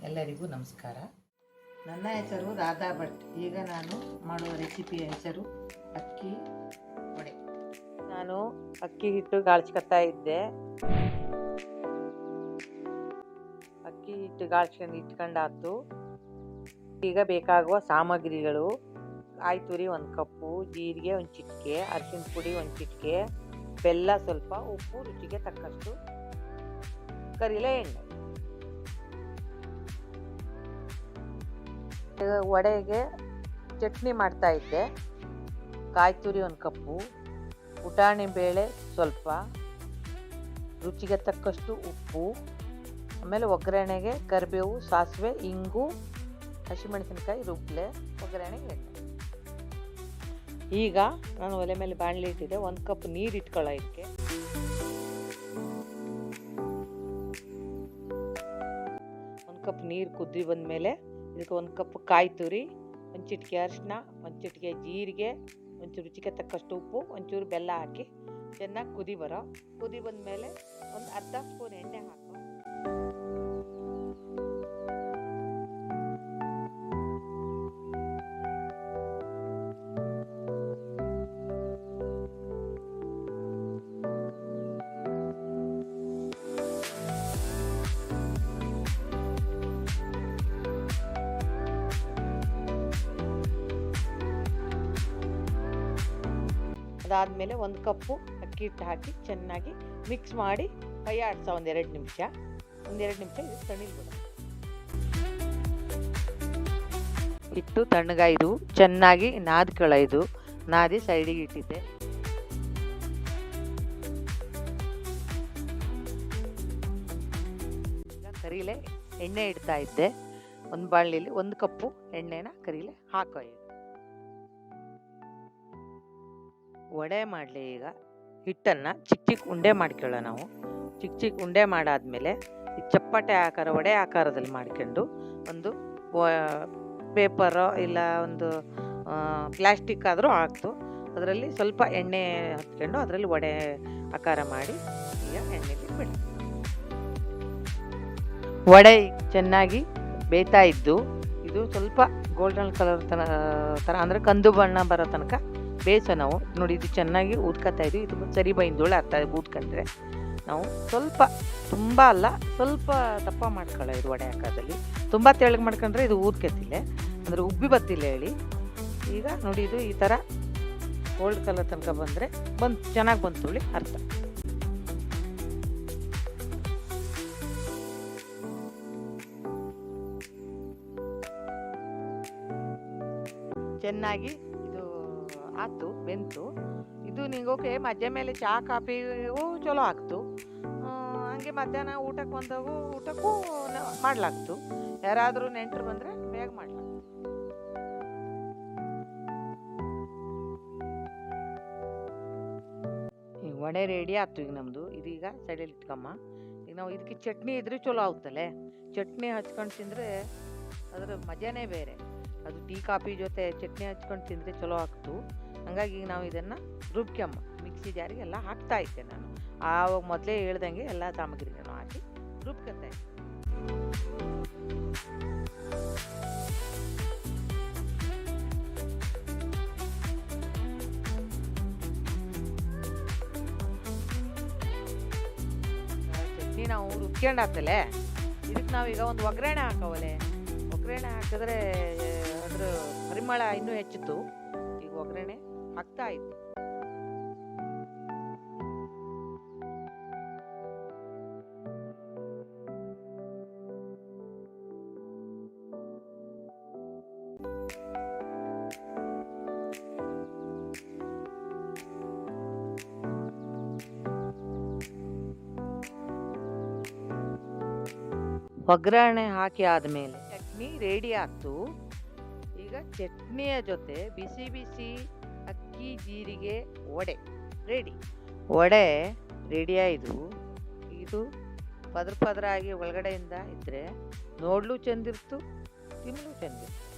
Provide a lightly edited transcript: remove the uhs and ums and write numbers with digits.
ಎಲ್ಲರಿಗೂ ನಮಸ್ಕಾರ. ನನ್ನ ಹೆಸರು ರಾಧಾ ಭಟ್. ಈಗ ನಾನು ಮಾಡುವ ರೆಸಿಪಿಯ ಹೆಸರು ಅಕ್ಕಿ ವಡೆ. ನಾನು ಅಕ್ಕಿ ಹಿಟ್ಟು ಗಾಳ್ಸ್ಕೊತಾ ಇದ್ದೆ. ಅಕ್ಕಿ ಹಿಟ್ಟು ಗಾಳ್ಸ್ಕೊಂಡು ಇಟ್ಕೊಂಡಾತು. ಈಗ ಬೇಕಾಗುವ ಸಾಮಗ್ರಿಗಳು: ಕಾಯಿ ತುರಿ 1 ಕಪ್ಪು, ಜೀರಿಗೆ 1 ಚಿಟಿಕೆ, ಅರಿಶಿನ ಪುಡಿ 1 ಚಿಟಿಕೆ, ಬೆಲ್ಲ ಸ್ವಲ್ಪ, ಉಪ್ಪು ರುಚಿಗೆ ತಕ್ಕಷ್ಟು, ಕರಿಲೆ ಎಣ್ಣೆ. ವಡೆಗೆ ಚಟ್ನಿ ಮಾಡ್ತಾ ಇದ್ದೆ. ಕಾಯಿ ತುರಿ 1 ಕಪ್ಪು, ಪುಟಾಣಿ ಬೇಳೆ ಸ್ವಲ್ಪ, ರುಚಿಗೆ ತಕ್ಕಷ್ಟು ಉಪ್ಪು, ಆಮೇಲೆ ಒಗ್ಗರಣೆಗೆ ಕರಿಬೇವು, ಸಾಸಿವೆ, ಇಂಗು, ಹಸಿಮೆಣಸಿನಕಾಯಿ ರುಬ್ಲೆ, ಒಗ್ಗರಣೆಗೆ ಎಣ್ಣೆ. ಈಗ ನಾನು ಒಲೆ ಮೇಲೆ ಬಾಣಲಿ ಇಟ್ಟಿದ್ದೆ. 1 ಕಪ್ ನೀರು ಇಟ್ಕೊಳ್ಳೋ ಇದಕ್ಕೆ. ಕಪ್ ನೀರು ಕುದಿ ಬಂದಮೇಲೆ ಇದಕ್ಕೆ 1 ಕಪ್ ಕಾಯಿ ತುರಿ, 1 ಚಿಟಿಕೆ ಅರಿಶಿನ, 1 ಚಿಟಿಕೆ ಜೀರಿಗೆ, ಒಂಚೂರು ರುಚಿಗೆ ತಕ್ಕಷ್ಟು ಉಪ್ಪು, ಒಂಚೂರು ಬೆಲ್ಲ ಹಾಕಿ ಚೆನ್ನಾಗಿ ಕುದಿ ಬಂದಮೇಲೆ ಒಂದು ಅರ್ಧ ಸ್ಪೂನ್ ಎಣ್ಣೆ ಹಾಕು. ಅದಾದಮೇಲೆ 1 ಕಪ್ಪು ಅಕ್ಕಿ ಹಿಟ್ಟು ಹಾಕಿ ಚೆನ್ನಾಗಿ ಮಿಕ್ಸ್ ಮಾಡಿ ಕೈ ಆಡಿಸ ಒಂದೆರಡು ನಿಮಿಷ ಇದು ತಣಿಲ್ಬಿಡ. ಹಿಟ್ಟು ತಣ್ಣಗಾಯ್ದು ಚೆನ್ನಾಗಿ ನಾದ್ಕೊಳ್ಳೋದು. ನಾದಿ ಸೈಡಿಗೆ ಇಟ್ಟಿದ್ದೆ. ಕರಿಲೆ ಎಣ್ಣೆ ಇಡ್ತಾ ಇದ್ದೆ. ಒಂದು ಬಾಣಲಿಲಿ 1 ಕಪ್ಪು ಎಣ್ಣೆನ ಕರಿಲೆ ಹಾಕೋ. ವಡೆ ಮಾಡಲಿ. ಈಗ ಹಿಟ್ಟನ್ನು ಚಿಕ್ಕ ಉಂಡೆ ಮಾಡ್ಕೊಳ್ಳೋ. ನಾವು ಚಿಕ್ಕ ಉಂಡೆ ಮಾಡಾದ್ಮೇಲೆ ಚಪ್ಪಟೆ ಆಕಾರ, ವಡೆ ಆಕಾರದಲ್ಲಿ ಮಾಡ್ಕೊಂಡು ಒಂದು ಪೇಪರೋ ಇಲ್ಲ ಒಂದು ಪ್ಲಾಸ್ಟಿಕ್ ಆದರೂ ಆಗ್ತು, ಅದರಲ್ಲಿ ಸ್ವಲ್ಪ ಎಣ್ಣೆ ಹಚ್ಕೊಂಡು ಅದರಲ್ಲಿ ವಡೆ ಆಕಾರ ಮಾಡಿ ಈಗ ಎಣ್ಣೆಗೆ ಬಿಡಿ. ವಡೆ ಚೆನ್ನಾಗಿ ಬೇಯ್ತಾ ಇದ್ದು ಇದು ಸ್ವಲ್ಪ ಗೋಲ್ಡನ್ ಕಲರ್ ಥರ ಅಂದರೆ ಕಂದು ಬಣ್ಣ ಬರೋ ತನಕ ಬೇಯಿಸೋ. ನಾವು ನೋಡಿ, ಇದು ಚೆನ್ನಾಗಿ ಊದ್ಕೊತಾ ಇದ್ವಿ. ಇದು ಸರಿ ಬೈಂದೋಳು ಅರ್ಥ ಊದ್ಕೊಂಡ್ರೆ ನಾವು ಸ್ವಲ್ಪ, ತುಂಬ ಅಲ್ಲ, ಸ್ವಲ್ಪ ದಪ್ಪ ಮಾಡ್ಕೊಳ್ಳೋ. ಇದು ವಡೆ ಆಕಾರದಲ್ಲಿ ತುಂಬ ತೆಳ್ಳಗೆ ಮಾಡ್ಕೊಂಡ್ರೆ ಇದು ಊದ್ಕೊತಿಲ್ಲ, ಅಂದರೆ ಉಬ್ಬಿ ಬತ್ತಿಲ್ಲ ಹೇಳಿ. ಈಗ ನೋಡಿ, ಇದು ಈ ಥರ ಗೋಲ್ಡ್ ಕಲರ್ ತನಕ ಬಂದರೆ ಚೆನ್ನಾಗಿ ಬಂತು ಅರ್ಥ. ಚೆನ್ನಾಗಿ ಆಯ್ತು, ಬೆಂತು. ಇದು ನಿಂಗೋಕೆ ಮಧ್ಯ ಮೇಲೆ ಚಹಾ ಕಾಫಿಗೂ ಚಲೋ ಆಗ್ತು. ಹಂಗೆ ಮಧ್ಯಾಹ್ನ ಊಟಕ್ಕೆ ಬಂದವು ಊಟಕ್ಕೂ ಮಾಡ್ಲಾಗ್ತು. ಯಾರಾದರೂ ನೆಂಟರು ಬಂದರೆ ಬೇಗ ಮಾಡ್ಲಾಗ್ತು. ಈಗ ವಡೆ ರೆಡಿ ಆಯ್ತು. ಈಗ ನಮ್ಮದು ಇದೀಗ ಸೈಡಲ್ಲಿ ಇಟ್ಕಮ್ಮ. ಈಗ ನಾವು ಇದಕ್ಕೆ ಚಟ್ನಿ ಇದ್ರೆ ಚಲೋ ಆಗುತ್ತಲ್ಲೇ. ಚಟ್ನಿ ಹಚ್ಕೊಂಡು ತಿಂದರೆ ಅದರ ಮಜಾನೇ ಬೇರೆ. ಅದು ಟೀ ಕಾಫಿ ಜೊತೆ ಚಟ್ನಿ ಹಚ್ಕೊಂಡು ತಿಂದರೆ ಚಲೋ ಆಗ್ತು. ಹಂಗಾಗಿ ಈಗ ನಾವು ಇದನ್ನು ರುಬ್ಕೊಂಬ ಮಿಕ್ಸಿ ಜಾರಿಗೆ ಎಲ್ಲ ಹಾಕ್ತಾ ಇದ್ದೆ. ನಾನು ಆವಾಗ ಮೊದಲೇ ಹೇಳ್ದಂಗೆ ಎಲ್ಲ ಸಾಮಗ್ರಿಗಳನ್ನು ಹಾಕಿ ರುಬ್ಕೊತಾ ಇದ್ದೆ. ಚಟ್ನಿ ನಾವು ರುಬ್ಕೊಂಡಾಗ್ತಲೆ. ಇದಕ್ಕೆ ನಾವೀಗ ಒಂದು ಒಗ್ಗರಣೆ ಹಾಕವಲೆ. ಒಗ್ಗರಣೆ ಹಾಕಿದ್ರೆ ಅದ್ರ ಪರಿಮಳ ಇನ್ನೂ ಹೆಚ್ಚಿತ್ತು. ಈಗ ಒಗ್ಗರಣೆ ಹಾಕ್ತಾ ಇತ್ತು. ಒಗ್ಗರಣೆ ಹಾಕಿ ಆದಮೇಲೆ ಚಟ್ನಿ ರೆಡಿ ಆಯ್ತು. ಈಗ ಚಟ್ನಿಯ ಜೊತೆ ಬಿಸಿ ಬಿಸಿ ಅಕ್ಕಿ ಜೀರಿಗೆ ವಡೆ ರೆಡಿ. ವಡೆ ರೆಡಿಯಾಯಿತು. ಇದು ಪದ್ರ ಆಗಿ ಒಳಗಡೆಯಿಂದ ಇದ್ದರೆ ನೋಡ್ಲೂ ಚೆಂದಿರ್ತು, ತಿನ್ನಲೂ ಚೆಂದಿರ್ತು.